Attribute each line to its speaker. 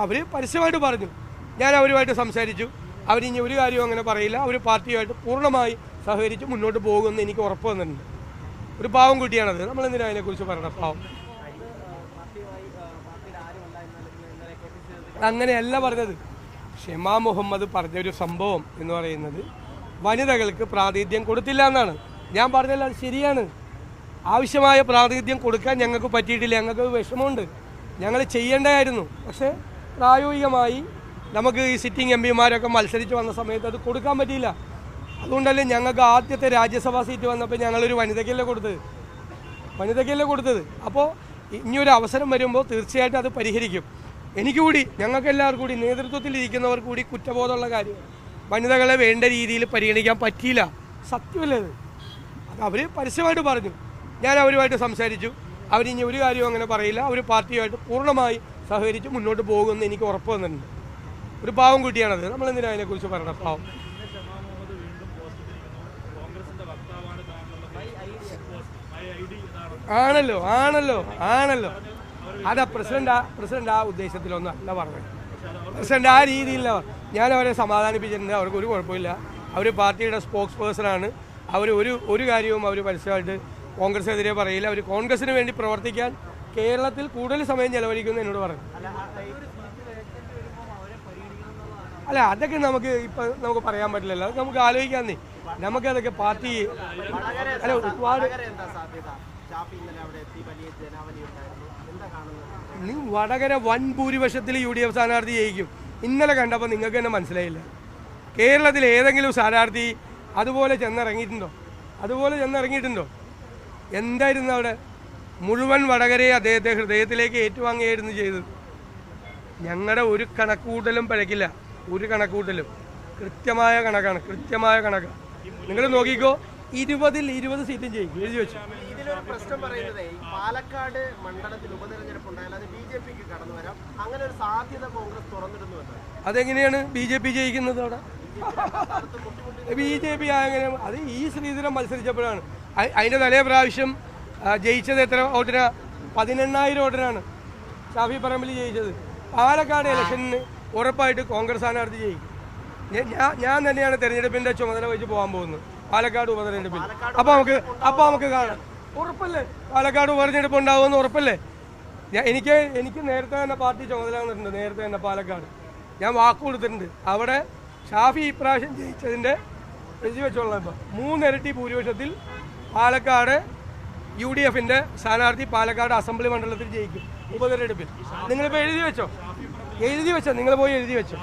Speaker 1: അവർ പരസ്യമായിട്ട് പറഞ്ഞു. ഞാൻ അവരുമായിട്ട് സംസാരിച്ചു. അവരിനി ഒരു കാര്യവും അങ്ങനെ പറയില്ല. അവർ പാർട്ടിയുമായിട്ട് പൂർണ്ണമായി സഹകരിച്ച് മുന്നോട്ട് പോകുമെന്ന് എനിക്ക് ഉറപ്പ് വന്നിട്ടുണ്ട്. ഒരു പാവം കുട്ടിയാണത്. നമ്മളെന്തിനാണ് അതിനെക്കുറിച്ച് പറയണം? പാവം അങ്ങനെയല്ല പറഞ്ഞത്. ഷെമാ മുഹമ്മദ് പറഞ്ഞൊരു സംഭവം എന്ന് പറയുന്നത് വനിതകൾക്ക് പ്രാതിനിധ്യം കൊടുത്തില്ല എന്നാണ്. ഞാൻ പറഞ്ഞല്ലോ, അത് ശരിയാണ്. ആവശ്യമായ പ്രാതിനിധ്യം കൊടുക്കാൻ ഞങ്ങൾക്ക് പറ്റിയിട്ടില്ല. ഞങ്ങൾക്ക് വിഷമമുണ്ട്. ഞങ്ങൾ ചെയ്യേണ്ടതായിരുന്നു. പക്ഷേ പ്രായോഗികമായി നമുക്ക് ഈ സിറ്റിംഗ് എം പിമാരൊക്കെ മത്സരിച്ച് വന്ന സമയത്ത് അത് കൊടുക്കാൻ പറ്റിയില്ല. അതുകൊണ്ടല്ലേ ഞങ്ങൾക്ക് ആദ്യത്തെ രാജ്യസഭാ സീറ്റ് വന്നപ്പോൾ ഞങ്ങളൊരു വനിതയ്ക്കല്ലേ കൊടുത്തത്. അപ്പോൾ ഇനിയൊരു അവസരം വരുമ്പോൾ തീർച്ചയായിട്ടും അത് പരിഹരിക്കും. എനിക്ക് കൂടി, ഞങ്ങൾക്ക് എല്ലാവർക്കും കൂടി, നേതൃത്വത്തിലിരിക്കുന്നവർ കൂടി കുറ്റബോധമുള്ള കാര്യം. വനിതകളെ വേണ്ട രീതിയിൽ പരിഗണിക്കാൻ പറ്റിയില്ല. സത്യമല്ലേ അത്? അവർ പരസ്യമായിട്ട് പറഞ്ഞു. ഞാൻ അവരുമായിട്ട് സംസാരിച്ചു. അവരിനി ഒരു കാര്യവും അങ്ങനെ പറയില്ല. അവർ പാർട്ടിയുമായിട്ട് പൂർണ്ണമായി സഹകരിച്ച് മുന്നോട്ട് പോകുമെന്ന് എനിക്ക് ഉറപ്പ് വന്നിട്ടുണ്ട്. ഒരു പാവം കുട്ടിയാണത്. നമ്മളെന്തിനാണ് അതിനെക്കുറിച്ച് പറയണം? പാവം ആണല്ലോ. അതാ പ്രസിഡന്റ് ആ ഉദ്ദേശത്തിലൊന്നും അല്ല പറഞ്ഞത്. പ്രസിഡന്റ് ആ രീതിയില്ല. ഞാൻ അവരെ സമാധാനിപ്പിച്ചിട്ടുണ്ട്. അവർക്ക് ഒരു കുഴപ്പമില്ല. അവർ പാർട്ടിയുടെ സ്പോക്സ് പേഴ്സണാണ്. അവർ ഒരു കാര്യവും അവർ പരസ്യമായിട്ട് കോൺഗ്രസിനെതിരെ പറയില്ല. അവർ കോൺഗ്രസിന് വേണ്ടി പ്രവർത്തിക്കാൻ കേരളത്തിൽ കൂടുതൽ സമയം ചെലവഴിക്കുമെന്ന് എന്നോട് പറഞ്ഞു. അല്ല, അതൊക്കെ നമുക്ക് പറയാൻ പറ്റില്ലല്ലോ. അത് നമുക്ക് ആലോചിക്കാന്നേ. നമുക്കതൊക്കെ പാർട്ടി അല്ല ഒരുപാട്. വടകര വൻ ഭൂരിപക്ഷത്തിൽ UDF സ്ഥാനാർത്ഥി ജയിക്കും. ഇന്നലെ കണ്ടപ്പോൾ നിങ്ങൾക്ക് തന്നെ മനസ്സിലായില്ല. കേരളത്തിൽ ഏതെങ്കിലും സ്ഥാനാർത്ഥി അതുപോലെ ചെന്നിറങ്ങിയിട്ടുണ്ടോ? എന്തായിരുന്നു അവിടെ? മുഴുവൻ വടകരയെ അദ്ദേഹത്തെ ഹൃദയത്തിലേക്ക് ഏറ്റുവാങ്ങുകയായിരുന്നു ചെയ്തത്. ഞങ്ങളുടെ ഒരു കണക്കുകൂട്ടലും പഴക്കില്ല. ഒരു കണക്കുകൂട്ടലും കൃത്യമായ കണക്കാണ്. നിങ്ങൾ നോക്കിക്കോ, 20 സീറ്റും ജയിക്കും. എഴുതി വെച്ചു.
Speaker 2: ഇതിലൊരു പ്രശ്നം പറയുന്നത് പാലക്കാട് മണ്ഡലത്തിൽ ഉപതെരഞ്ഞെടുപ്പ് ഉണ്ടായാൽ അത് BJPക്ക് കടന്നു വരാം. അങ്ങനെ ഒരു സാധ്യത കോൺഗ്രസ് തുറന്നിടുന്നുവെന്ന്.
Speaker 1: അതെങ്ങനെയാണ് BJP ജയിക്കുന്നത്? അവിടെ BJP അങ്ങനെ അത് ഈ ശ്രീധരൻ മത്സരിച്ചപ്പോഴാണ്. അതിൻ്റെ തലേ പ്രാവശ്യം ജയിച്ചത് എത്ര വോട്ടിനാ? 18,000 വോട്ടിനാണ് ഷാഫി പറമ്പിൽ ജയിച്ചത്. പാലക്കാട് ഇലക്ഷന് ഉറപ്പായിട്ട് കോൺഗ്രസ് സ്ഥാനാർത്ഥി ജയിക്കും. ഞാൻ തന്നെയാണ് തെരഞ്ഞെടുപ്പിൻ്റെ ചുമതല വഹിച്ച് പോകാൻ പോകുന്നത് പാലക്കാട് ഉപതെരഞ്ഞെടുപ്പിൽ. അപ്പോൾ നമുക്ക് കാണാം. ഉറപ്പല്ലേ പാലക്കാട് ഉപതെരഞ്ഞെടുപ്പ് ഉണ്ടാവുമെന്ന്? ഉറപ്പല്ലേ? എനിക്ക് നേരത്തെ തന്നെ പാർട്ടി ചുമതല വന്നിട്ടുണ്ട്. നേരത്തെ തന്നെ പാലക്കാട് ഞാൻ വാക്ക് കൊടുത്തിട്ടുണ്ട്. അവിടെ ഷാഫി ഇപ്രാവശ്യം ജയിച്ചതിൻ്റെ എഴുതി വെച്ചോളാം. ഇപ്പം 3 ഇരട്ടി ഭൂരിപക്ഷത്തിൽ പാലക്കാട് UDFന്റെ സ്ഥാനാർത്ഥി പാലക്കാട് അസംബ്ലി മണ്ഡലത്തിൽ ജയിക്കും ഉപതെരഞ്ഞെടുപ്പിൽ. നിങ്ങളിപ്പോൾ എഴുതി വെച്ചോ? നിങ്ങൾ പോയി എഴുതി വെച്ചോ?